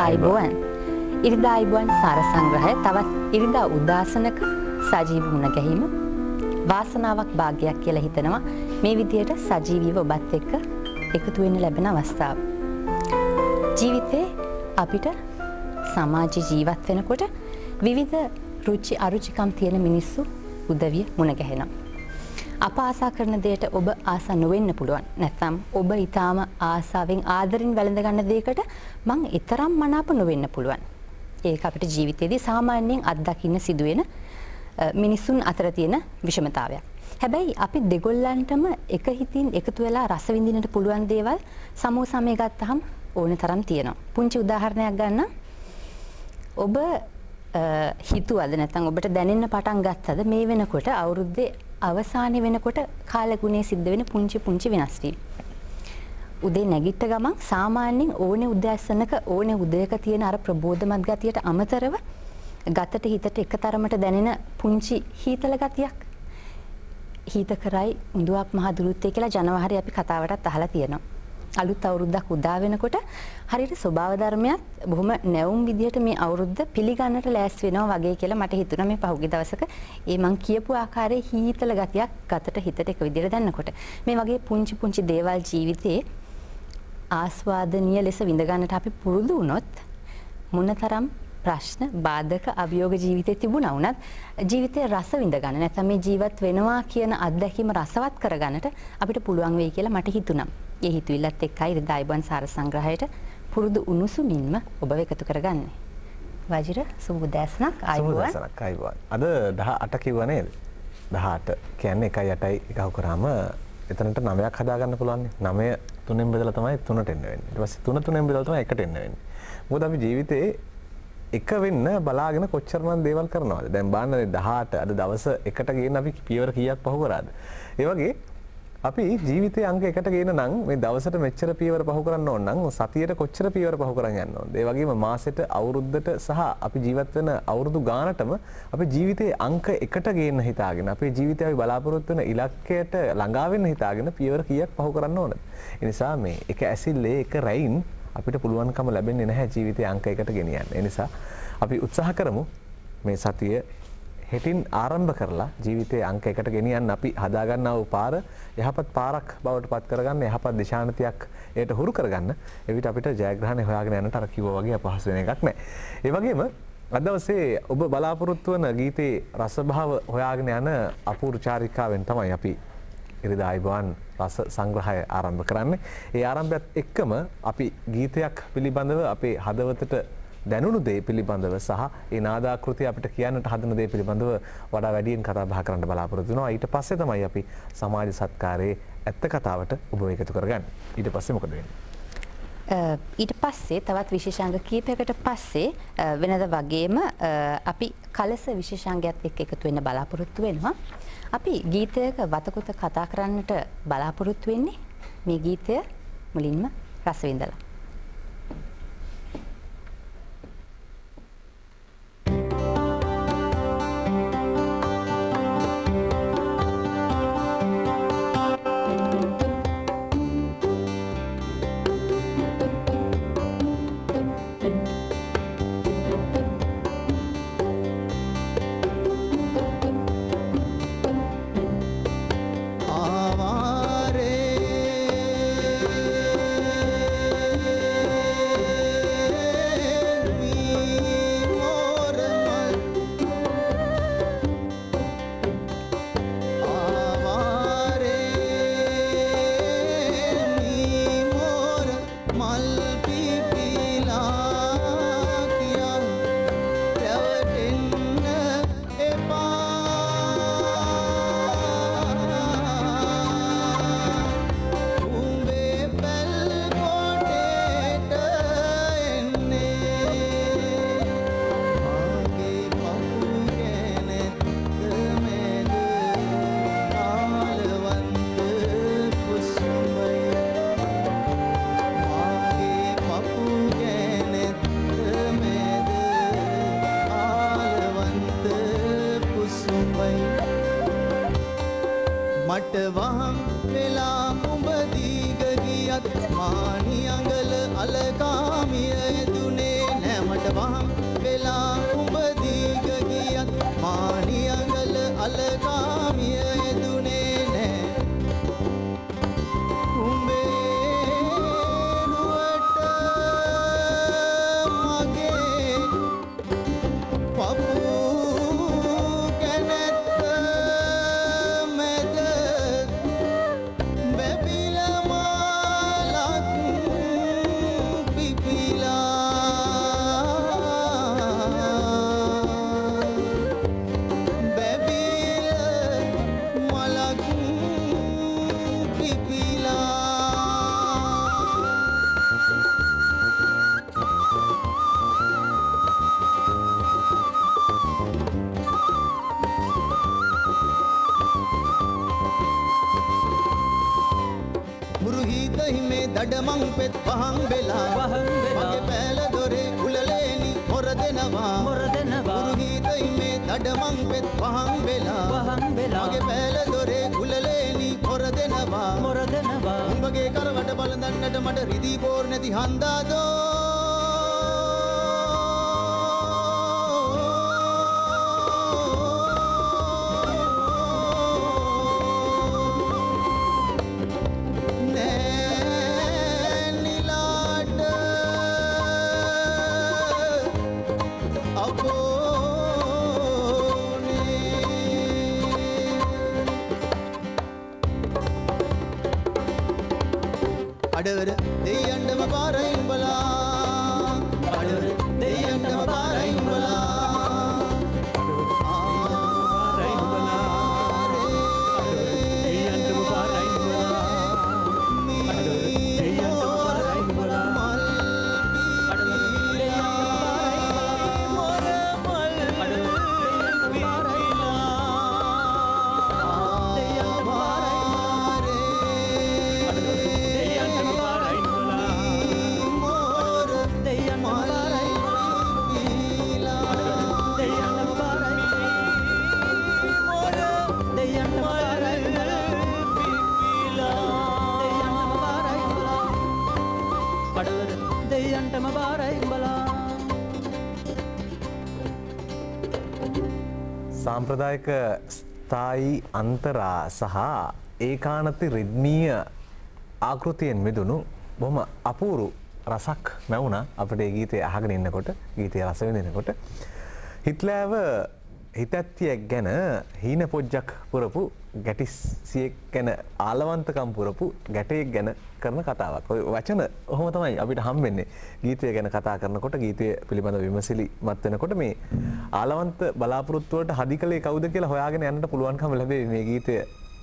ආයිබෝවන්. ඉරිදා ආයිබෝවන් සාර සංග්‍රහය තවත් ඉරිදා උදාසනක සජීවී මුණ ගැහිම වාසනාවක් භාග්‍යයක් කියලා හිතනවා මේ විදියට සජීවීව ඔබත් එක්ක එකතු වෙන්න ලැබෙන අවස්ථාව. ජීවිතේ අපිට සමාජ ජීවත් වෙනකොට විවිධ රුචි අරුචිකම් තියෙන මිනිස්සු උදවිය මුණ ගැහෙනවා. අප ආසා කරන දෙයට ඔබ ආසා නොවෙන්න පුළුවන්. නැත්නම් ඔබ ඊටාම ආසාවෙන් ආදරෙන් වැළඳ ගන්න දෙයකට මං ඊතරම් මනාප නොවෙන්න පුළුවන්. ඒක අපිට ජීවිතේදී සාමාන්‍යයෙන් අත්දකින්න සිදුවෙන මිනිසුන් අතර තියෙන විෂමතාවයක්. හැබැයි අපි දෙගොල්ලන්ටම එක හිතින් එකතු වෙලා රස විඳින්නට පුළුවන් දේවල් සමෝසමේ ගත්තහම ඕන තරම් තියෙනවා. පුංචි උදාහරණයක් ගන්න. ඔබ හිතුවද නැත්නම් ඔබට දැනෙන්න පටන් ගත්තද මේ වෙනකොට අවුරුද්දේ අවසානයේ වෙනකොට කාලගුණයේ සිද්ධ වෙන පුංචි වෙනස් වීම. උදේ නැගිට ගමන් සාමාන්‍යයෙන් ඕනේ උදෑසනක ඕනේ උදයක තියෙන අර ප්‍රබෝධමත් ගතියට අමතරව ගතට හිතට එකතරමට දැනෙන පුංචි හීතල ගතියක්. හීත කරයි උඳුවක් මහ දුරුත්තේ කියලා ජනවාරි අපි කතාවටත් අහලා තියෙනවා. අලුත් අවුරුද්දක් උදා වෙනකොට හරියට ස්වභාව ධර්මයක් බොහොම නැවුම් විදිහට මේ අවුරුද්ද පිළිගන්නට ලෑස්ති වෙනවා වගේ කියලා මට හිතුණා මේ පහුගිය දවසක ඒ මං කියපු ආකාරයේ හීතල ගතියක් ගතට හිතට එක විදිහට දැනනකොට මේ වගේ පුංචි දේවල් ජීවිතේ ආස්වාදනීය ලෙස විඳ ගන්නට අපි පුරුදු වුණොත් මොනතරම් ප්‍රශ්න බාධක අභියෝග ජීවිතේ තිබුණා වුණත් ජීවිතේ රස විඳ ගන්න නැත්නම් මේ ජීවත් වෙනවා කියන අත්දැකීම රසවත් කරගන්නට අපිට පුළුවන් වෙයි කියලා මට හිතුණා. ඒ හිතවිල්ලත් එක්කයි ඉරිදා ආයිබෝවන් සාර සංග්‍රහයට පුරුදු උණුසුමින්ම ඔබ එකතු කරගන්නේ. වජිර සුබ උදෑසනක් ආයිබෝවන්. සුබ උදෑසනක් ආයිබෝවන්. අද 18 කිව්වා නේද? 18 කියන්නේ 1යි 8යි එකව කරාම එතනට 9ක් හදා ගන්න පුළුවන් නේ. 9 3ෙන් බෙදලා තමයි 3ට එන්න වෙන්නේ. ඊට පස්සේ 3 3ෙන් බෙදලා තමයි 1ට එන්න වෙන්නේ. මොකද අපි ජීවිතේ එක වෙන්න බලාගෙන කොච්චරනම් දේවල් කරනවද? දැන් බලන්න 18 අද දවස් එකට ගේන්න අපි පියවර කීයක් පහු කරාද? ඒ වගේ අපි ජීවිතයේ අංක එකට ගේන නම් මේ දවසට මෙච්චර පියවර පහු කරන්න ඕන නම් සතියට කොච්චර පියවර පහු කරන් යන්න ඕනද? ඒ වගේම මාසෙට අවුරුද්දට සහ අපි ජීවත් වෙන අවුරුදු ගානටම අපි ජීවිතයේ අංක එකට ගේන්න හිතාගෙන අපේ ජීවිතය අපි බලාපොරොත්තු වෙන ඉලක්කයට ළඟා වෙන්න හිතාගෙන පියවර කීයක් පහු කරන්න ඕනද? ඒ නිසා මේ එක ඇසිල්ලේ එක රැයින් අපිට පුළුවන්කම ලැබෙන්නේ නැහැ ජීවිතයේ අංක එකට ගෙනියන්න. ඒ නිසා අපි උත්සාහ කරමු මේ සතිය හෙටින් ආරම්භ කරලා ජීවිතයේ අංක එකට ගෙනියන්න අපි හදාගන්නා වූ පාර යහපත් පාරක් බවට පත් කරගන්න යහපත් දිශානතියක් ඒට හුරු කරගන්න එවිට අපිට ජයග්‍රහණය හොයාගෙන යන්නට අර කිව්වා වගේ අපහසු වෙන එකක් නැහැ. ඒ වගේම අද දවසේ ඔබ බලාපොරොත්තු වන ගීතේ රසභාව හොයාගෙන යන අපූර්ව චාරිකාවෙන් තමයි අපි ඉරිදා ආයිබෝවන් රස සංග්‍රහය ආරම්භ කරන්නේ. ඒ ආරම්භයත් එක්කම අපි ගීතයක් පිළිබඳව අපේ හදවතට දැනුණු දේ පිළිබඳව සහ ඒ නාදාකෘතිය අපිට කියන්නට හදන දේ පිළිබඳව වඩා වැඩියෙන් කතා බහ කරන්න බලාපොරොත්තු වෙනවා. ඊට පස්සේ තමයි අපි සමාජ සත්කාරයේ ඇත්ත කතාවට ඔබ එකතු කරගන්නේ. ඊට පස්සේ මොකද වෙන්නේ? ඊට පස්සේ තවත් විශේෂාංග කීපයකට පස්සේ වෙනද වගේම අපි කලස විශේෂාංගයත් එක්ක එකතු වෙන්න බලාපොරොත්තු වෙනවා. අපි ගීතයක වතකුත කතා කරන්නට බලාපොරොත්තු වෙන්නේ මේ ගීතය මුලින්ම රස විඳලා. आवारे දඩමං පෙත් වහන් වෙලා මගේ පෑල දොරේ උලලේනි මොර දෙනවා පුරුහිතයි මේ දඩමං පෙත් වහන් වෙලා මගේ පෑල දොරේ උලලේනි මොර දෙනවා උඹගේ කරවට බලඳන්නට මට රිදී බෝර් නැති හන්දාදෝ අඩවර දෙයයන්ටම පාරයි උඹලා අඩවර දෙයයන්ටම පාරයි උඹලා සාම්ප්‍රදායික ස්ථායි අන්තරා සහ ඒකානති රිද්මීය ආකෘතියෙන් මිදුණු බොහොම අපූරු රසක් මැවුණා අපිට මේ ගීතය අහගෙන ඉන්නකොට ගීතය රස විඳිනකොට හිට්ලර්ව හිතැත්තියක් ගැන හීන පොජ්ජක් පුරපු ගැටිසියෙක් ගැන ආලවන්තකම් පුරපු ගැටයෙක් ගැන කරන කතාවක්. ඔය වචන ඔහොම තමයි අපිට හම්බෙන්නේ. ගීතය ගැන කතා කරනකොට ගීතය පිළිබඳ විමසිලිමත් වෙනකොට මේ ආලවන්ත බලාපොරොත්තු වලට හදිකලේ කවුද කියලා හොයාගෙන යන්නට පුළුවන්කම ලැබෙයි මේ ගීතය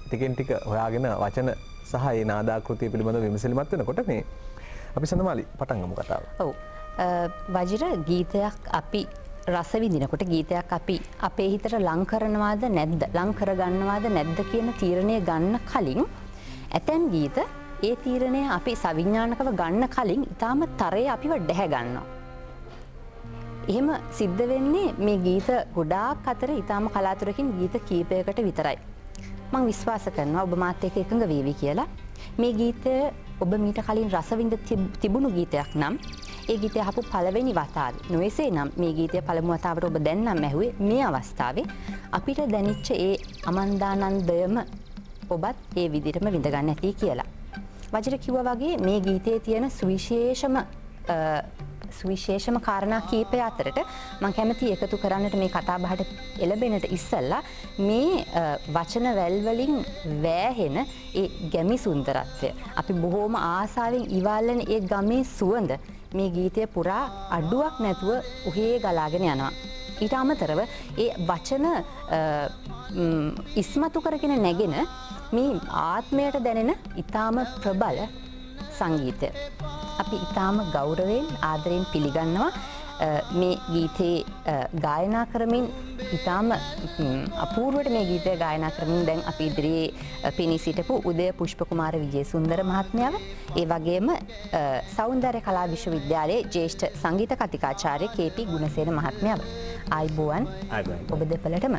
ටිකෙන් ටික හොයාගෙන වචන සහ ඒ නාදාකෘතිය පිළිබඳ විමසිලිමත් වෙනකොට මේ අපි සඳමාලි පටන් ගමු කතාව. ඔව්. වජිර ගීතයක් අපි රස විඳිනකොට ගීතයක් අපි අපේ හිතට ලං කරනවාද නැද්ද ලං කරගන්නවාද නැද්ද කියන තීරණය ගන්න කලින් ඇතැම් ගීත ඒ තීරණය අපි සවිඥානිකව ගන්න කලින් ඊටාම තරයේ අපිව ඩැහැ ගන්නවා. එහෙම සිද්ධ වෙන්නේ මේ ගීත ගොඩාක් අතර ඊටාම කලාතුරකින් ගීත කීපයකට විතරයි. මම විශ්වාස කරනවා ඔබ මාත් එක්ක එකඟ වේවි කියලා. මේ ගීතය ඔබ මීට කලින් රස විඳ තිබුණු ගීතයක් නම් ඒ ගීතය අහපු පළවෙනි වතාවේ නොයසේ නම් මේ ගීතය පළමු වතාවට ඔබ දැන් නම් ඇහුවේ මේ අවස්ථාවේ අපිට දැනෙච්ච ඒ අමන්දානන්දයම ඔබත් ඒ විදිහටම විඳ ගන්න ඇති කියලා. වජිර කිව්වා වගේ මේ ගීතයේ තියෙන සුවිශේෂම කාරණා කීපය අතරට මම කැමති එකතු කරන්නට මේ කතා බහට එළබෙන්නට ඉස්සෙල්ලා මේ වචන වැල් වලින් වෑහෙන ඒ ගැමි සුන්දරත්වය අපි බොහෝම ආසාවෙන් ඉවල්ලන ඒ ගමේ සුවඳ මේ ගීතය පුරා අඩුවක් නැතුව උහේ ගලාගෙන යනවා. ඊට අමතරව ඒ වචන ඉස්මතු කරගෙන නැගෙන මේ ආත්මයට දැනෙන ඊටාම ප්‍රබල සංගීතය. අපි ඊටාම ගෞරවයෙන් ආදරයෙන් පිළිගන්නවා මේ ගීතේ ගායනා කරමින් ඊටාම අපූර්වට මේ ගීතය ගායනා කරමින් දැන් අපි ඉදිරියේ පෙනී සිටපු උදය පුෂ්පකුමාර විජේසුන්දර මහත්මයාව ඒ වගේම සෞන්දර්ය කලා විශ්වවිද්‍යාලයේ ජ්‍යෙෂ්ඨ සංගීත කතිකාචාර්ය කේ.පී. ගුණසේන මහත්මයාව ආයිබෝවන් ඔබ දෙපළටම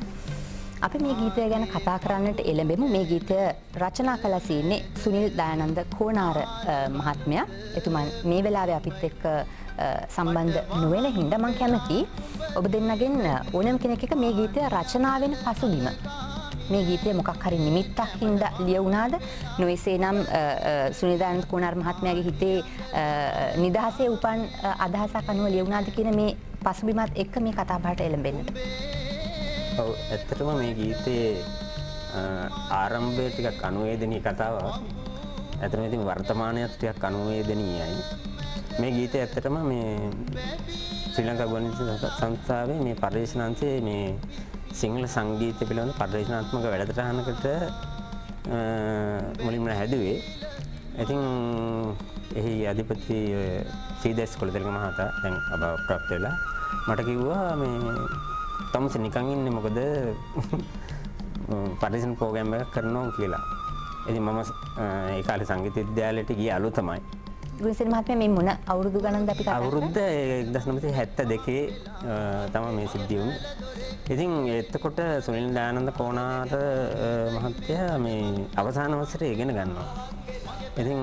අපි මේ ගීතය ගැන කතා කරන්නට එළඹෙමු. මේ ගීතය රචනා කළ සිටින්නේ සුනිල් දයානන්ද කෝනාර මහත්මයා. එතුමන් මේ වෙලාවේ අපිත් එක්ක සම්බන්ධ නොවන හින්දා මම කැමතියි ඔබ දෙන්නගෙන් ඕනෑම කෙනෙක් එක මේ ගීතය රචනා වෙන පසුබිම මේ ගීතය මොකක් හරි නිමිත්තක් හින්දා ලියුණාද නොයසේ නම් සුනිල් දයානන්ද කෝනාර මහත්මයාගේ හිතේ නිදහසේ උපන් අදහසක් අනුව ලියුණාද කියන මේ පසුබිමත් එක්ක මේ කතා බහට එළඹෙන්නට. ඔව් ඇත්තටම මේ ගීතයේ ආරම්භය ටිකක් අනුවේදනීය කතාවක්. ඇත්තටම ඉතින් වර්තමානයත් ටිකක් අනුවේදනීයයි. මේ ගීතය ඇත්තටම මේ ශ්‍රී ලංකා ගුවන්විදුලි සංස්ථාවේ මේ පරිශනාංශයේ මේ සිංහල සංගීතය පිළිබඳ පරිශනාත්මක වැඩසටහනකට මුලින්ම හැදුවේ. ඉතින් එහි අධිපති සීදස් කොළදෙලක මහතා දැන් අප්‍රාප්ත වෙලා මට කිව්වා මේ තමුසේ නිකන් ඉන්නේ මොකද පරිශන ප්‍රෝග්‍රෑම් එකක් කරනවා කියලා. ඉතින් මම ඒ කාලේ සංගීත විද්‍යාලයට ගිය අලුතමයි. ගුණසේන මහත්මයා මේ මොන අවුරුදු ගණන්ද අපි කතා කරන්නේ? අවුරුද්ද 1972 තමයි මේ සිද්ධිය වුණේ. ඉතින් එතකොට සුනිල් දයානන්ද කෝනාර මහත්තයා මේ අවසාන වසරේ ඉගෙන ගන්නවා. ඉතින්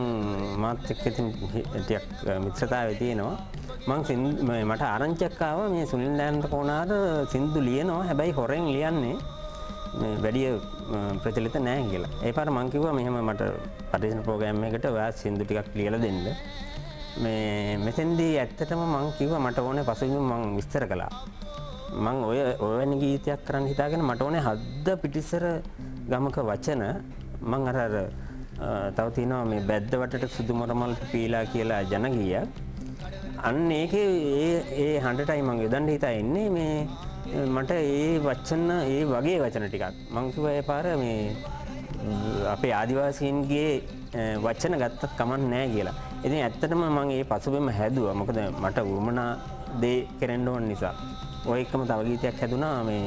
මාත් එක්ක ඉතින් ටිකක් මිත්‍රතාවය තියෙනවා. මට ආරංචියක් ආවා මේ සුනිල් දයානන්ද කෝනාර සින්දු ලියනවා. හැබැයි හොරෙන් ලියන්නේ මේ වැඩි ප්‍රචලිත නැහැ කියලා. ඒ පාර මං කිව්වා මෙහෙම මට පරිශන ප්‍රෝග්‍රෑම් එකකට ඔයා සින්දු ටිකක් ලියලා දෙන්න. මේ මෙතෙන්දී ඇත්තටම මං කිව්වා මට ඕනේ පසුබිම මං විස්තර කළා. මං ඔය වැනි ගීතයක් කරන්න හිතාගෙන මට ඕනේ හද්ද පිටිසර ගමක වචන මං අර තව තියෙනවා මේ බැද්ද වටට සුදු මොරමල්ට පීලා කියලා ජනගීයක්. අන්න ඒකේ ඒ හඬටයි මං යොදන්න හිතා ඉන්නේ මේ මට ඒ වචන ඒ වගේ වචන ටිකක් මං කිව්වා ඒ පාර මේ අපේ ආදිවාසීන්ගේ වචන ගත්තත් කමක් නැහැ කියලා. ඉතින් ඇත්තටම මම මේ පසුබිම හැදුවා. මොකද මට වුමනා දේ කෙරෙන්න ඕන නිසා. ඔය එකම තව ගීතයක් හැදුනා මේ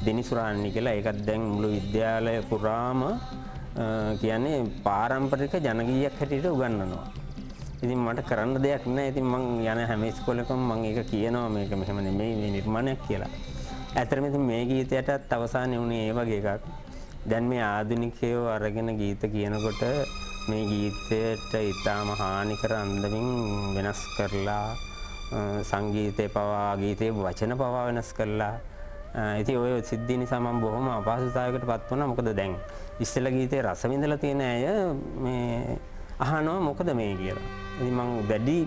දෙනිසුරාන්නි කියලා. ඒකත් දැන් මුළු විද්‍යාලය පුරාම කියන්නේ පාරම්පරික ජනගීයක් හැටියට උගන්වනවා. ඉතින් මට කරන්න දෙයක් නැහැ. ඉතින් මං යන හැම ඉස්කෝලේකම මං ඒක කියනවා මේක මෙහෙම නෙමෙයි මේ නිර්මාණයක් කියලා. ඇත්තටම ඉතින් මේ ගීතයටත් අවසානයේ උනේ ඒ වගේ එකක්. දැන් මේ ආධුනිකයෝ අරගෙන ගීත කියනකොට මේ ගීතයට ඊටාම හානිකර අන්දමින් වෙනස් කරලා සංගීතේ පවා ගීතේ වචන පවා වෙනස් කරලා ඉතින් ඔය සිද්ධිය නිසා මම බොහොම අපහසුතාවයකට පත් වුණා. මොකද දැන් ඉස්සෙල්ලා ගීතේ රස විඳලා තියෙන අය මේ අහනවා මොකද මේ කියලා. ඉතින් මම වැඩි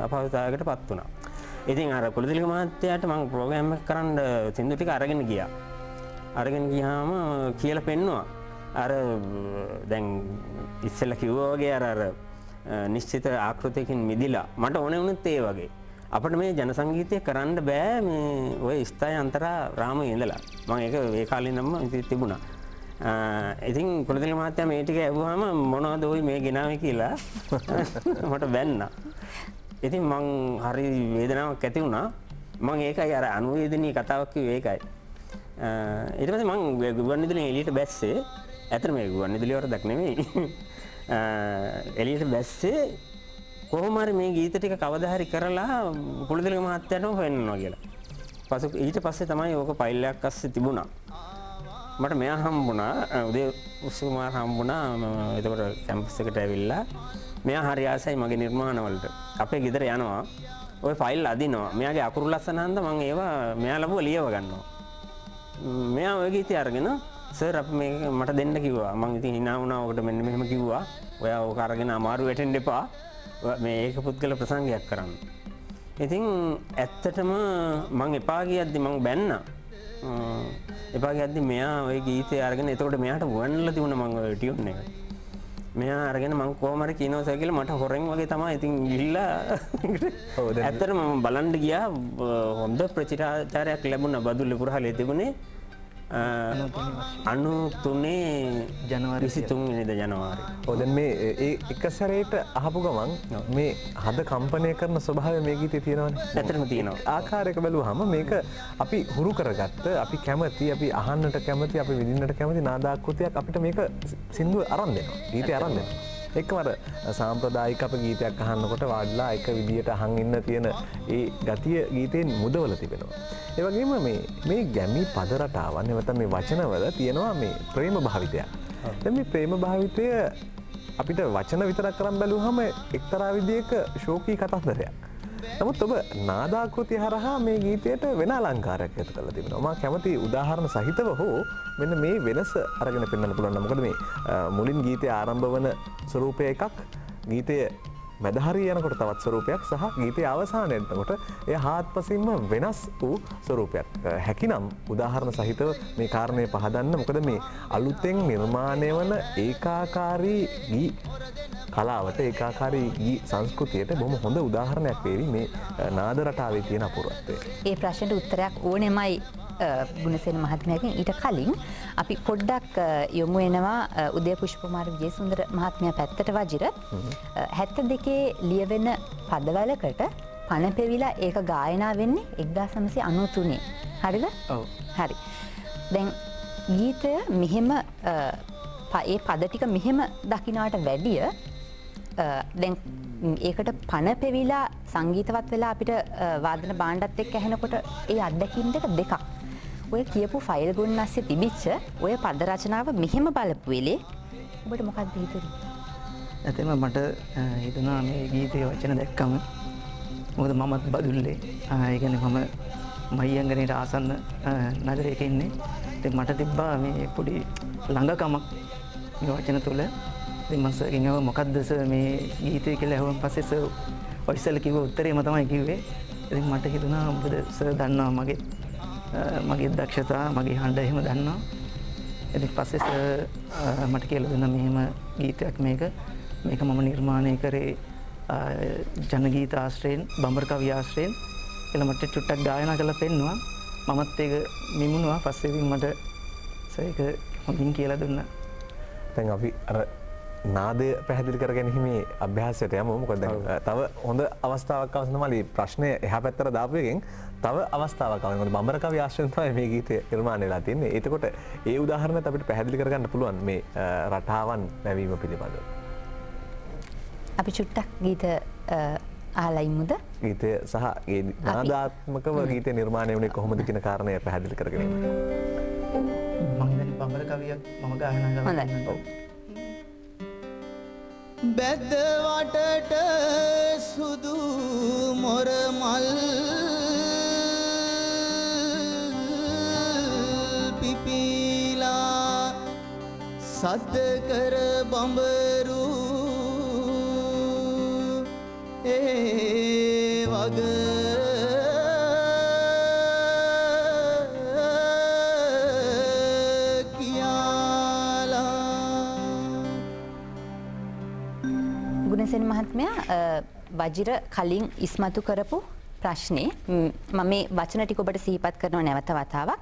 අපහසුතාවයකට පත් වුණා. ඉතින් අර කුලතිලක මහත්තයාට මම ප්‍රෝග්‍රෑම් එක කරන්න සින්දු ටික අරගෙන ගියා. අරගෙන ගියාම කියලා පෙන්නවා. අර දැන් ඉස්සෙල්ලා කිව්වා වගේ අර නිශ්චිත ආකෘතියකින් මිදිලා මට ඕනේ වුණත් ඒ වගේ. අපිට මේ ජන සංගීතය කරන්න බෑ මේ ඔය ස්ථායි අන්තරා රාමයේ ඉඳලා. මම ඒක ඒ කාලේ ඉඳන්ම තිබුණා. ඉතින් කුලතිලක මහත්තයා මේ ටික ඇහුවාම මොනවද ඔය මේ ගෙනාවේ කියලා මට බැන්නා. ඉතින් මං හරි වේදනාවක් ඇති වුණා. මං ඒකයි අර අනුවේදනීය කතාවක් කිව්වේ ඒකයි. ඊට පස්සේ මං ගුවන්විදුලියෙන් එළියට බැස්සේ. ඇත්තට මේ ගුවන්විදුලිය වරදක් නෙමෙයි. එළියට බැස්සේ කොහොම හරි මේ ගීත ටික කවදා හරි කරලා කුලතිලක මහත්තයාටම හොයන්නවා කියලා. ඊට පස්සේ තමයි ඕක ෆයිල් එකක් අස්සේ තිබුණා. මට මෙයා හම්බුණා උදේ උසුමාර හම්බුණා. එතකොට කැම්පස් එකට ඇවිල්ලා මෙයා හරි ආසයි මගේ නිර්මාණවලට. අපේ ගෙදර යනවා. ওই ෆයිල් අදිනවා. මෙයාගේ අකුරු ලස්සන හන්ද මම ඒවා මෙයා ලැබුව ලියව ගන්නවා. මෙයා ওই ගීතය අරගෙන සර් අපි මේක මට දෙන්න කිව්වා. මම ඉතින් hina වුණා. ඔකට මෙන්න මෙහෙම කිව්වා. ඔයා ඕක අරගෙන අමාරු වැටෙන්න එපා. මේ ඒක පුද්ගල ප්‍රසංගයක් කරන්න. ඉතින් ඇත්තටම මම එපා කියද්දි මම බැන්නා. එපා කියද්දි මෙයා ওই ගීතය අරගෙන එතකොට මෙයාට වුණලා තිබුණා මම ওই ටියුන් එක. මෙයා අරගෙන මං කොහොම හරි කියනවා සර් කියලා මට හොරෙන් වගේ තමයි ඉතින් ගිහිල්ලා ඇත්තටම මම බලන්න ගියා හොඳ ප්‍රතිචාරයක් ලැබුණා බදුල්ල පුරහලේ තිබුණේ 93 ජනවාරි 23 වෙනිදා ජනවාරි. ඔව් දැන් මේ ඒ එක සැරේට අහපු ගමන් මේ හද කම්පණය කරන ස්වභාවය මේ ගීතේ තියෙනවනේ. ඇත්තටම තියෙනවා. ආකාරයක බැලුවාම මේක අපි හුරු කරගත්ත අපි කැමති අපි අහන්නට කැමති අපි විඳින්නට කැමති නාදාකෘතියක් අපිට මේක සින්දුව අරන් දෙනවා. ගීතය අරන් දෙනවා. එක්කම අර සාම්ප්‍රදායික අප ගීතයක් අහන්නකොට වාඩිලා එක විදියට අහන් ඉන්න තියෙන ඒ ගතිය ගීතයෙන් මුදවල තිබෙනවා. ඒ වගේම මේ ගැමි පද රටාවන් නැත්නම් මේ වචනවල තියෙනවා මේ ප්‍රේම භාවිතයක්. දැන් මේ ප්‍රේම භාවිතය අපිට වචන විතරක් කරන් බැලුවහම එක්තරා විදියක ශෝකී කතන්දරයක්. නමුත් ඔබ නාදාකෘතිය හරහා මේ ගීතයට වෙන අලංකාරයක් ඇති කරලා තිබෙනවා. මම කැමති උදාහරණ සහිතව හෝ මෙන්න මේ වෙනස අරගෙන පෙන්වන්න පුළුවන්. මොකද මේ මුලින් ගීතය ආරම්භ වන ස්වරූපය එකක්, ගීතය මැද හරිය යනකොට තවත් ස්වරූපයක් සහ ගීතයේ අවසානයේ එනකොට එය හාත්පසින්ම වෙනස් වූ ස්වරූපයක්. හැකිනම් උදාහරණ සහිතව මේ කාරණේ පහදන්න. මොකද මේ අලුතෙන් නිර්මාණය වන ඒකාකාරී ගී කලාවට ඒකාකාරී ගී සංස්කෘතියට බොහොම හොඳ උදාහරණයක් වේවි මේ නාද රටාවේ තියෙන අපූර්වත්වය. ඒ ප්‍රශ්නෙට උත්තරයක් ඕනෙමයි ගුණසේන මහත්මයාගෙන්. ඊට කලින් අපි පොඩ්ඩක් යොමු වෙනවා උදය පුෂ්පකුමාර විජේසුන්දර මහත්මයා පැත්තට වජිර 72 ලියවෙන පදවලකට පණ පෙවිලා ඒක ගායනා වෙන්නේ 1993. හරිද? ඔව්. හරි. දැන් ගීතය මෙහෙම ඒ පද ටික මෙහෙම දකින්නට වැඩිය දැන් ඒකට පණ පෙවිලා සංගීතවත් වෙලා අපිට වාදන භාණ්ඩත් එක්ක ඇහෙනකොට ඒ අත්දැකීම් දෙක. ඔය කියපු ෆයිල් ගුණ නැස්සේ තිබිච්ච ඔය පද රචනාව මෙහෙම බලපු වෙලේ ඔබට මොකක්ද හිතුනේ? ඇතම මට හිතුණා මේ ගීතයේ වචන දැක්කම මොකද මමත් බදුල්ලේ ඒ කියන්නේ මම මහියංගනේට ආසන්න නගරයක ඉන්නේ. ඉතින් මට තිබ්බා මේ පොඩි ළඟකමක් මේ වචන තුල. ඉතින් මම සර්ගෙන් අහුවා මොකද්ද සර් මේ ගීතය කියලා අහුවන් පස්සේ සර් ඔයිසල් කිව්ව උත්තරේම තමයි කිව්වේ. ඉතින් මට හිතුණා මොකද සර් දන්නවා මගේ දක්ෂතා මගේ හඬ එහෙම දන්නවා. ඉතින් පස්සේ සර් මට කියලා දුන්නා මෙහෙම ගීතයක් මේක මම නිර්මාණය කරේ ජනගීත ආශ්‍රයෙන් බඹර කවි ආශ්‍රයෙන් කියලා මට චුට්ටක් ගායනා කරලා පෙන්නුවා. මමත් ඒක මිමුණුවා. පස්සේ ඉතින් මට සර් ඒක හොඳින් කියලා දුන්නා. දැන් අපි අර නාදය පැහැදිලි කර ගැනීමේ අභ්‍යාසයට යමු. මොකද දැන් තව හොඳ අවස්ථාවක් අවසන් තමයි ප්‍රශ්නය එහා පැත්තට දාපු එකෙන් තව අවස්ථාවක් ආවා. මොකද බඹර කවි ආශ්‍රයෙන් තමයි මේ ගීතය නිර්මාණය වෙලා තින්නේ. එතකොට ඒ උදාහරණත් අපිට පැහැදිලි කරගන්න පුළුවන් මේ රටාවන් නැවීම පිළිබඳව. අපි චුට්ටක් ගීත අහලා ඉමුද? ගීතය සහ ඒ නාදාත්මකව ගීතය නිර්මාණය වුණේ කොහොමද කියන කාරණය පැහැදිලි කරගෙන ඉන්න. මම දැන් බඹර කවියක් මම ගායනා කරනවා. හොඳයි. බැද්ද වටට සුදු මොර මල් පිපිලා සද්ද කර බඹරු ඒ වග ගුණසේන මහත්මයා වජිර කලින් ඉස්මතු කරපු ප්‍රශ්නේ මම මේ වචන ටික ඔබට සිහිපත් කරනවා නැවත වතාවක්.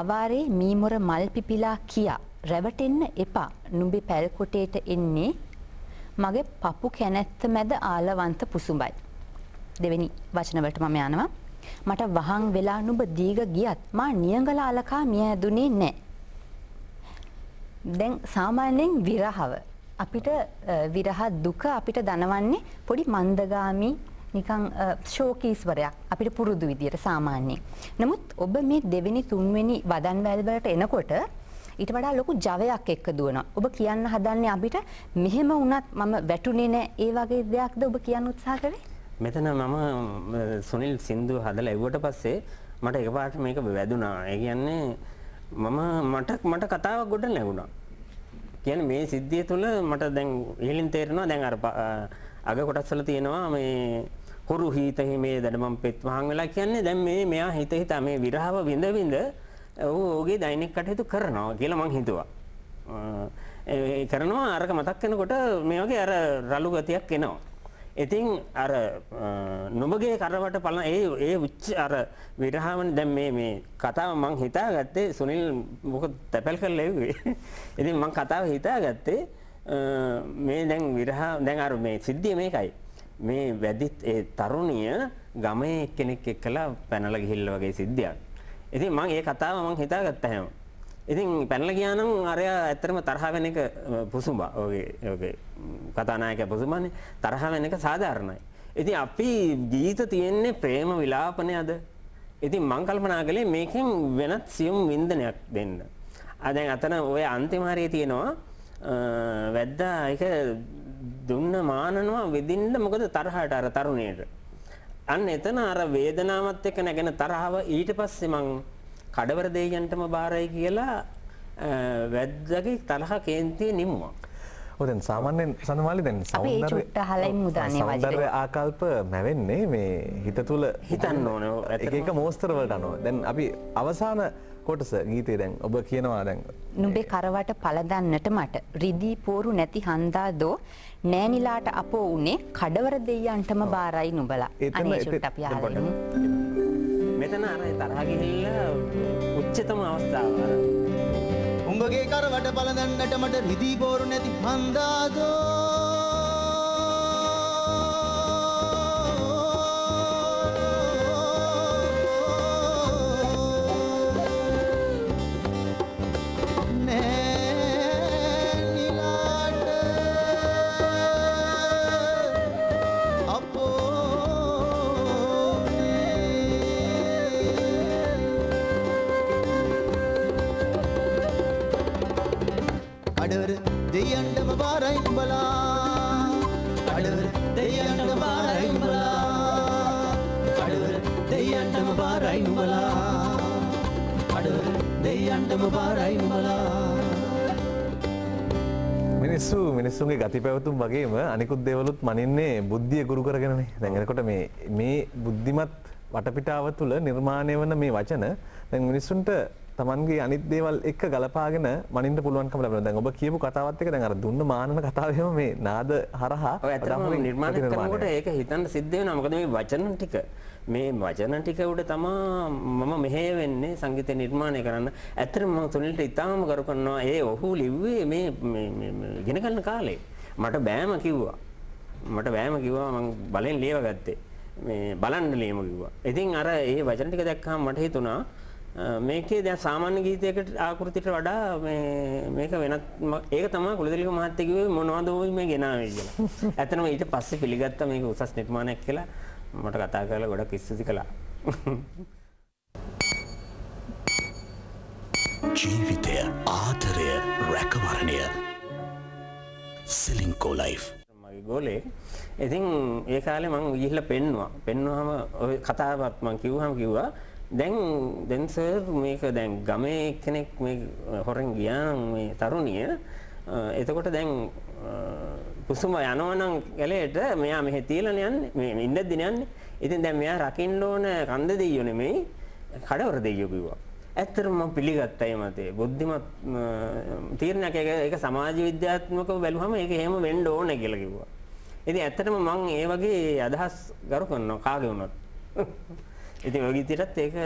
අවාරේ මීමොර මල් පිපිලා කියා රැවටෙන්න එපා නුඹේ පැල් කොටේට එන්නේ මගේ පපු කැනැත්ත මැද ආලවන්ත පුසුඹයි. දෙවෙනි වචන වලට මම යනවා. මට වහන් වෙලා නුඹ දීග ගියත් මා නියඟල අලකා මිය ඇදුනේ නැහැ. දැන් සාමාන්‍යයෙන් විරහව අපිට විරහ දුක අපිට දනවන්නේ පොඩි මන්දගාමි නිකන් ශෝකීස්වරයක් අපිට පුරුදු විදියට සාමාන්‍යයෙන්. නමුත් ඔබ මේ දෙවෙනි තුන්වෙනි වදන් වැල් වලට එනකොට ඊට වඩා ලොකු ජවයක් එක්ක දුවනවා. ඔබ කියන්න හදන්නේ අපිට මෙහෙම වුණත් මම වැටුනේ නැහැ ඒ වගේ දෙයක්ද ඔබ කියන්න උත්සාහ කරේ? මෙතන මම සුනිල් සින්දු හදලා එව්වට පස්සේ මට එකපාරට මේක වැදුනා. ඒ කියන්නේ මට කතාවක් ගොඩ නැගුණා. කියන්නේ මේ සිද්ධිය තුළ මට දැන් ඉහළින් තේරෙනවා දැන් අර අග කොටස් වල තියෙනවා මේ හුරු හිත හිමේ දඩමම් පෙත් වහන් වෙලා කියන්නේ දැන් මෙයා හිත මේ විරහව විඳ ඔහුගේ දෛනික කටයුතු කරනවා කියලා මං හිතුවා. ඒ කරනවා අරක මතක් වෙනකොට මේ වගේ අර රළු ගතියක් එනවා. ඉතින් අර නුඹගේ කරවට පලන ඒ උච්ච අර විරහවන දැන් මේ කතාව මං හිතාගත්තේ සුනිල් මොකද තැපැල් කරලා එව්වේ. ඉතින් මං කතාව හිතාගත්තේ මේ දැන් විරහ දැන් අර මේ සිද්ධිය මේකයි. මේ වැඩිත් ඒ තරුණිය ගමේ එක්කෙනෙක් එක්කලා පැනලා ගිහිල්ලා වගේ සිද්ධියක්. ඉතින් මං ඒ කතාව මං හිතාගත්තා හැම. ඉතින් පැනලා ගියා නම් අරයා ඇත්තටම තරහ වෙන එක පුසුඹා. ඔගේ කතානායකයා පුසුඹානේ. තරහ වෙන එක සාධාරණයි. ඉතින් අපි ගීත තියෙන්නේ ප්‍රේම විලාපනයද? ඉතින් මං කල්පනා කළේ මේකෙන් වෙනත් සියුම් වින්දනයක් දෙන්න. දැන් අතන ඔය අන්තිම හරිය තියෙනවා වැද්දා ඒක දුන්න මානනවා විදින්න මොකද තරහට අර තරුණියට. අන්න එතන අර වේදනාවත් එක්ක නැගෙන තරහව ඊට පස්සේ මං කඩවර දෙයියන්ටම බාරයි කියලා වැද්දාගේ තරහ කේන්තිය නිමුවා. ඔව් දැන් සාමාන්‍යයෙන් සනමාලි දැන් සෞන්දර්ය ආකල්ප නැවෙන්නේ මේ හිත තුල හිතන්න ඕනේ. එක මෝස්තර වලට අනුව. දැන් අපි අවසාන කොටස ගීතේ දැන් ඔබ කියනවා දැන් නුඹේ කරවට පළදන්නට මට රිදී පෝරු නැති හන්දාදෝ නෑනිලාට අපෝ උනේ කඩවර දෙයියන්ටම බාරයි නුඹලා. අනේ චුට්ට අපි අහලා ඉමු. මෙතන අර තරහ ගිහිල්ලා උච්චතම අවස්ථාව අර උඹගේ කරවට පළදන්නට මට රිදී පෝරු නැති හන්දාදෝ බාරයි නුඹලා කඩවල දෙයයන්ටම බාරයි නුඹලා කඩවල දෙයයන්ටම බාරයි නුඹලා කඩවල දෙයයන්ටම බාරයි නුඹලා මිනිස්සුන්ගේ ගති පැවතුම් වගේම අනිකුත් දේවලුත් මනින්නේ බුද්ධිය ගුරු කරගෙනනේ. දැන් එනකොට මේ බුද්ධිමත් වටපිටාව තුළ නිර්මාණය වන මේ වචන දැන් මිනිස්සුන්ට තමන්ගේ අනිත් දේවල් එක්ක ගලපාගෙන මනින්න පුළුවන්කම ලැබෙනවා. දැන් ඔබ කියපු කතාවත් එක්ක දැන් අර දුන්න මානන කතාවෙම මේ නාද හරහා ඔය ඇත්තටම නිර්මාණය කරනකොට ඒක හිතන්න සිද්ධ වෙනවා. මොකද මේ වචන ටික උඩ තමා මම මෙහෙ වෙන්නේ සංගීත නිර්මාණය කරන්න. ඇත්තටම මම සුනිල්ට ඉතාම කරු කරනවා. ඔහු ලිව්වේ මේ ඉගෙන ගන්න කාලේ. මට බෑම කිව්වා. මම බලෙන් ලියව ගත්තේ. මේ බලන්න ලියමු කිව්වා. ඉතින් අර ඒ වචන ටික දැක්කම මට හිතුණා මේකේ දැන් සාමාන්‍ය ගීතයකට ආකෘතියට වඩා මේක වෙනත් ඒක තමයි කුලදිලික මහත්තයා කිව්වේ මොනවද ඔය මේ ගෙනාවේ කියලා. ඇත්තටම ඊට පස්සේ පිළිගත්තා මේක උසස් නිර්මාණයක් කියලා. මට කතා කරලා ගොඩක් ස්තුති කළා. ජීවිතය ආදරය රැකවරණය සිලින්කෝ ලයිෆ් මගේ ගෝලේ. ඉතින් ඒ කාලේ මම ගිහිල්ලා පෙන්නුවාම ඔය කතාවත් මම කිව්වා දැන් සර් මේක දැන් ගමේ කෙනෙක් මේ හොරෙන් ගියා මේ තරුණිය. එතකොට දැන් කුසුම යනවනම් ගැලේට මෙයා මෙහෙ තියලානේ යන්නේ. මේ ඉන්නද්දින යන්නේ. ඉතින් දැන් මෙයා රකින්න ඕන කන්ද දෙයියෝ නෙමෙයි කඩවර දෙයියෝ කිව්වා. ඇත්තටම මම පිළිගත්තා ඒ මතේ. බුද්ධිමත් තීරණයක් ඒක සමාජ විද්‍යාත්මකව බැලුවම ඒක එහෙම වෙන්න ඕනේ කියලා කිව්වා. ඉතින් ඇත්තටම මම ඒ වගේ අදහස් ගරු කරනවා කාගේ වුණත්. ඉතින් ඔය ගීතයටත් ඒක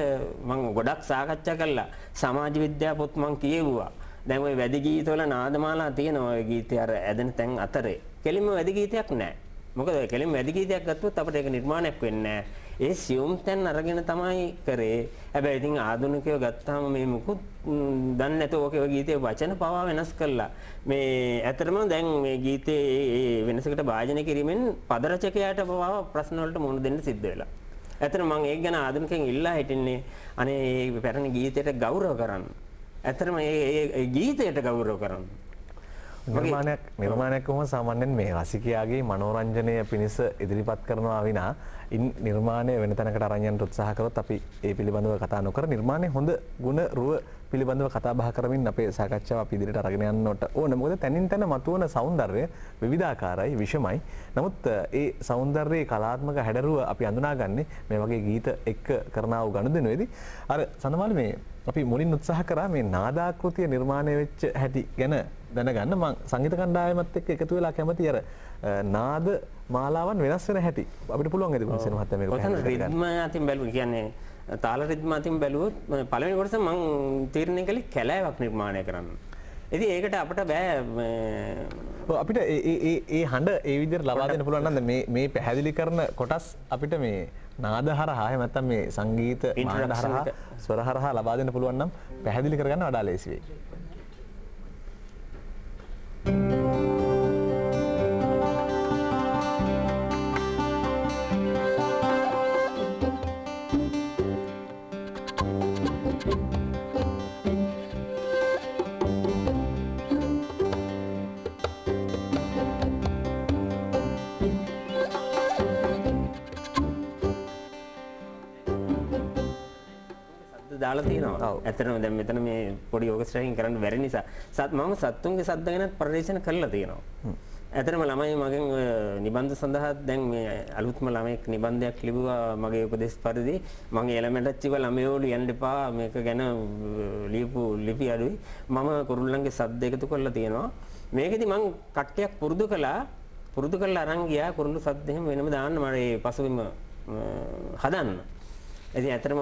මම ගොඩක් සාකච්ඡා කළා. සමාජ විද්‍යා පොත් මම කියෙව්වා. දැන් ওই වැදි ගීතවල නාදමාලා තියෙනවා ඔය ගීතය අර ඇදෙන තැන් අතරේ. කෙලින්ම වැදි ගීතයක් නැහැ. මොකද කෙලින්ම වැදි ගීතයක් ගත්තොත් අපිට ඒක නිර්මාණයක් වෙන්නේ නැහැ. ඒ සියුම් තැන් අරගෙන තමයි කරේ. හැබැයි ඉතින් ආධුනිකයෝ ගත්තාම මේ මුකුත් දන්නේ නැතෝ ඔය ගීතේ වචන පවා වෙනස් කළා. මේ ඇත්තටම දැන් මේ ගීතේ වෙනසකට භාජනය කිරීමෙන් පද රචකයාට පවා ප්‍රශ්න වලට මුහුණ දෙන්න සිද්ධ වෙලා. ඇත්තටම මම ඒක ගැන ආධුනිකයන් ඉල්ලා හිටින්නේ අනේ මේ පැරණි ගීතයට ගෞරව කරන්න. ඇත්තටම මේ ගීතයට ගෞරව කරන්න. නිර්මාණයක් වුම සාමාන්‍යයෙන් මේ රසිකයාගේ මනෝරංජනය පිණිස ඉදිරිපත් කරනවා විනා නිර්මාණය වෙන තැනකට අරන් යන්න උත්සාහ කරොත් අපි ඒ පිළිබඳව කතා නොකර නිර්මාණයේ හොඳ ගුණ රුව පිළිබඳව කතා බහ කරමින් අපේ සාකච්ඡාව අපි ඉදිරියට අරගෙන යන්නට ඕන. මොකද තනින් තන මතුවන සෞන්දර්යය විවිධාකාරයි විෂමයි. නමුත් ඒ සෞන්දර්යයේ කලාත්මක හැඩරුව අපි අඳුනාගන්නේ මේ වගේ ගීත එක්ක කරනා වූ ගනුදෙනුවේදී. අර සඳමාලි මේ අපි මුලින් උත්සාහ කරා මේ නාදාකෘතිය නිර්මාණය වෙච්ච හැටි ගැන දැනගන්න. මම සංගීත කණ්ඩායමත් එක්ක එකතු වෙලා කැමති අර නාද මාලාවන් වෙනස් වෙන හැටි අපිට පුළුවන් නේද කුසෙන මහත්තයා මේක පැහැදිලි කරන්න. රිද්ම අතින් බැලුවා කියන්නේ තාල රිද්ම අතින් බැලුවොත් පළවෙනි කොටස මම තීරණය කළේ කැලෑවක් නිර්මාණය කරන්න. ඉතින් ඒකට අපිට බෑ අපිට ඒ හඬ ඒ විදිහට ලබා දෙන්න පුළුවන් නම් මේ පැහැදිලි කරන කොටස් අපිට මේ නාද හරහා එහෙම නැත්නම් මේ සංගීත මාන හරහා ස්වර හරහා ලබා දෙන්න පුළුවන් නම් පැහැදිලි කරගන්න වඩා ලේසි වෙයි. දාලා තියෙනවා. ඇත්තටම දැන් මෙතන මේ පොඩි ඕකස්ට්‍රාකින් කරන්න බැරි නිසා මම සත්තුන්ගේ සද්ද ගැන පරිශන කරලා තියෙනවා. ඇත්තටම ළමයි මගෙන් නිබන්ධ සඳහා දැන් මේ අලුත්ම ළමෙක් නිබන්ධයක් ලිව්වා මගේ උපදෙස් පරිදි මම එලමෙන්ට් කිව්ව ළමයෝ ලියන්න එපා මේක ගැන ලියපු ලිපි අඩුයි. මම කුරුල්ලන්ගේ සද්ද එකතු කරලා තියෙනවා. මේකෙදි මම කට්ටියක් පුරුදු කරලා අරන් ගියා කුරුල්ලු සද්ද එහෙම වෙනම දාන්න මම ඒ පසුබිම හදන්න. ඉතින් ඇත්තටම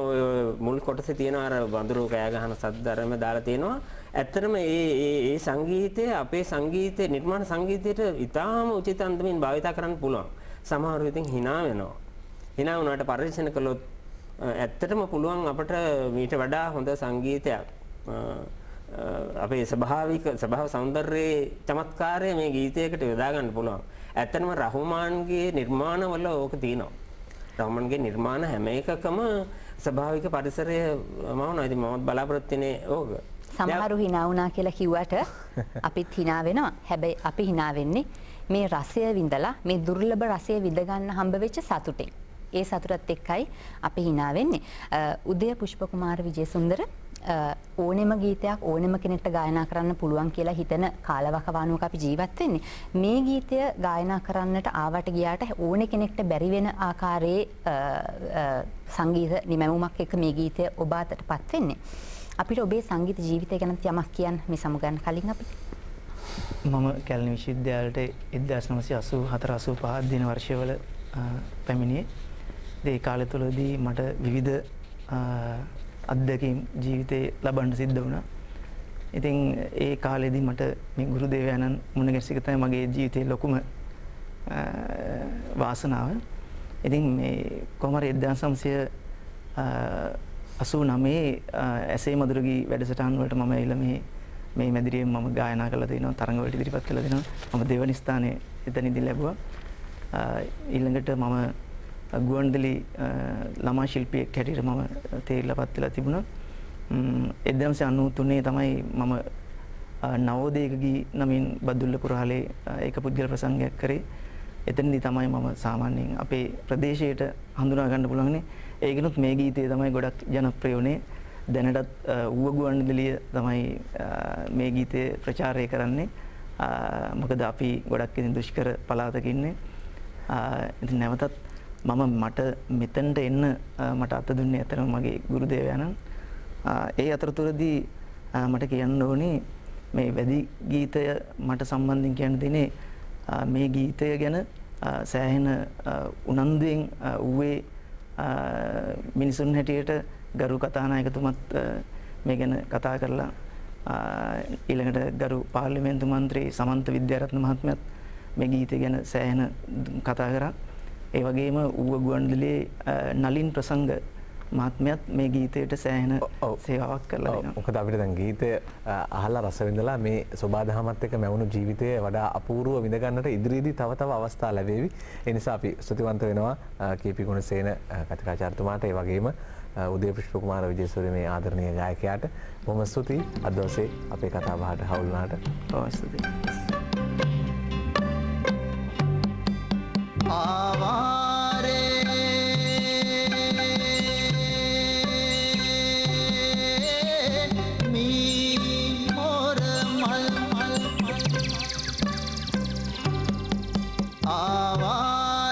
මුල් කොටසේ තියෙන අර වඳුරු කෑ ගහන සද්ද අරම දාලා තියෙනවා. ඇත්තටම මේ සංගීතය අපේ සංගීතයේ නිර්මාණ සංගීතයට ඉතාම උචිත අන්දමින් භාවිත කරන්න පුළුවන්. සමහරව ඉතින් hina වෙනවා. hina වුණාට පරිශන කළොත් ඇත්තටම පුළුවන් අපට මීට වඩා හොඳ සංගීතයක් අපේ ස්වභාව සෞන්දර්යයේ චමත්කාරය මේ ගීතයකට යොදා ගන්න පුළුවන්. ඇත්තටම රහුමාන්ගේ නිර්මාණවල ඕක තියෙනවා. රහුමාන්ගේ නිර්මාණ හැම එකකම ස්වභාවික පරිසරය මම ඉතින් මමත් බලාපොරොත්තු වෙන්නේ ඕක. සමහරු hina වුණා කියලා කිව්වට අපිත් hina වෙනවා. හැබැයි අපි hina වෙන්නේ මේ රසය විඳලා මේ දුර්ලභ රසය විඳ ගන්න හම්බ වෙච්ච සතුටෙන්. ඒ සතුටත් එක්කයි අපි hina වෙන්නේ. උදය පුෂ්පකුමාර විජේසුන්දර ඕනෙම ගීතයක් ඕනෙම කෙනෙක්ට ගායනා කරන්න පුළුවන් කියලා හිතන කාලවකවානුවක අපි ජීවත් වෙන්නේ. මේ ගීතය ගායනා කරන්නට ආවට ගියාට ඕනෙ කෙනෙක්ට බැරි වෙන ආකාරයේ සංගීත නිමැවුමක් එක්ක මේ ගීතය ඔබ අතටපත් වෙන්නේ. අපිට ඔබේ සංගීත ජීවිතය ගැන යමක් කියන්න මේ සමුගන්න කලින් අපිට. මම කැලණි විශ්වවිද්‍යාලයට 1984-85 දින වර්ෂවල පැමිණියේ. ඒ කාලය තුළදී මට විවිධ අත්දැකීම් ජීවිතේ ලබන්න සිද්ධ වුණා. ඉතින් ඒ කාලෙදී මට මේ ගුරු දේවයන්න් මුණ ගැසීක තමයි මගේ ජීවිතේ ලොකුම වාසනාව. ඉතින් මේ කොහමද 1989 ඇසේ මధుරගී වැඩසටහන් වලට මම ඇවිල්ලා මේ මැදිරියෙන් මම ගායනා කරලා තිනවා, තරඟ වලට ඉදිරිපත් කරලා තිනවා. මම දෙවනි ස්ථානයේ එතනදී ලැබුවා. ඊළඟට මම ගුවන්විදුලි ළමා ශිල්පියෙක් හැටියට මම තේරිලාපත් වෙලා තිබුණා. 1993 තමයි මම නවෝදයක ගී නමින් බදුල්ල පුරාලේ ඒක පුද්ගල ප්‍රසංගයක් කරේ. එතනදී තමයි මම සාමාන්‍යයෙන් අපේ ප්‍රදේශයට හඳුනා ගන්න පුළුවන්නේ. ඒකිනුත් මේ ගීතය තමයි ගොඩක් ජනප්‍රිය වුණේ. දැනටත් ඌව ගුවන්විදුලිය තමයි මේ ගීතය ප්‍රචාරය කරන්නේ. මොකද අපි ගොඩක් ඉතින් දුෂ්කර පළාතක ඉන්නේ. ඉතින් නැවතත් මට මෙතනට එන්න මට අත දුන්නේ අතරම මගේ ගුරු දේවයන්න්. ඒ අතරතුරදී මට කියන්න ඕනේ මේ වැදි ගීතය මට සම්බන්ධයෙන් කියන්න දෙන්නේ මේ ගීතය ගැන සෑහෙන උනන්දුවෙන් ඌවේ මිනිසුන් හැටියට ගරු කතානායකතුමත් මේ ගැන කතා කරලා ඊළඟට ගරු පාර්ලිමේන්තු මන්ත්‍රී සමන්ත විද්‍යාරත්න මහත්මයාත් මේ ගීතය ගැන සෑහෙන කතා කරා. ඒ වගේම ඌව ගුවන්විදුලියේ නලින් ප්‍රසංග මහත්මයාත් මේ ගීතයට සෑහෙන සේවාවක් කරලා දෙනවා. මොකද අපිට දැන් ගීතය අහලා රස විඳලා මේ සෝබාදහමත් එක්ක මැවුණු ජීවිතය වඩා අපූර්ව විඳ ගන්නට ඉදිරියේදී තව අවස්ථා ලැබෙවි. ඒ නිසා අපි ස්තුතිවන්ත වෙනවා කීපී ගුණසේන කතිකාචාර්යතුමාට, ඒ වගේම උදය පුෂ්පකුමාර විජේසූරිය මේ ආදරණීය ගායකයාට බොහොම ස්තුතියි. අද දවසේ අපේ කතා බහට හවුල් වුණාට. බොහොම ස්තුතියි. ආවාරේ මී මොර මල්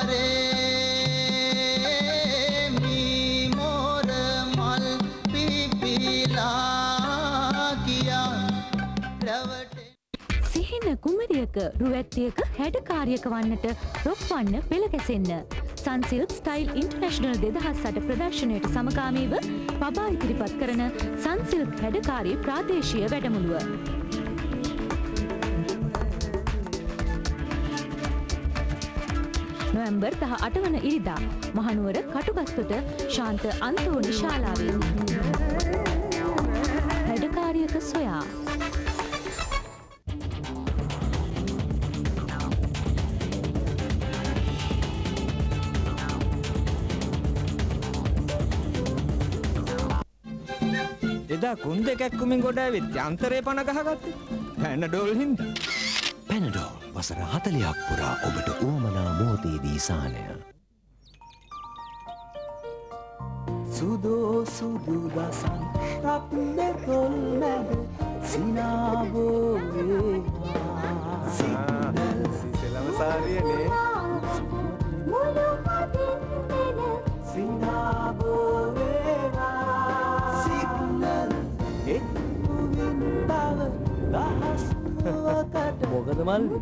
ආවාරේ මී මොර මල් පිපිලා කියා රවටේ සිහින කුමරියක රුවැත්තියක හැඩකාරියක වන්නට රොක් වන්න පෙළ ගැසෙන්න. සන්සිල්ක් ස්ටයිල් ඉන්ටර්නැෂනල් 2008 ප්‍රදර්ශනයට සමගාමීව පබා ඉදිරිපත් කරන සන්සිල්ක් හැඩකාරී ප්‍රාදේශීය වැඩමුළුව. නොවැම්බර් 18 වන ඉරිදා මහනුවර කටුගස්තොට ශාන්ත අන්තෝනි ශාලාවේ. හැඩකාරියක සොයා එදා කුන්ද කැක්කුමින් ගොඩ ඇවිත් යන්තරේ පණ ගහගත්තේ පැනඩෝල් හින්දා. පැනඩෝල් වසර 40ක් පුරා ඔබට උවමනා මොහොතේදී සානය. සුදෝ සුදු දසන් රත්නතොල් මැද සිනාබෝ වේවා සිසලම සාරියනේ. මුළු පදින් මෙල සිනාබෝ වේවා සිග්නල් එක්කු වින්දව දහස් නුවකට මොකද මල්ලි?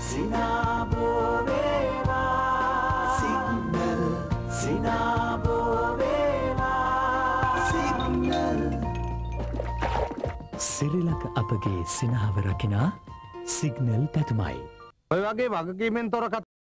සිනාබෝ වේවා සිග්නල් සිනාබෝ වේවා සිග්නල්. සිරිලක අපගේ සිනහව රකිනා සිග්නල් පැතුමයි. ඔය වගේ වගකීමෙන් තොර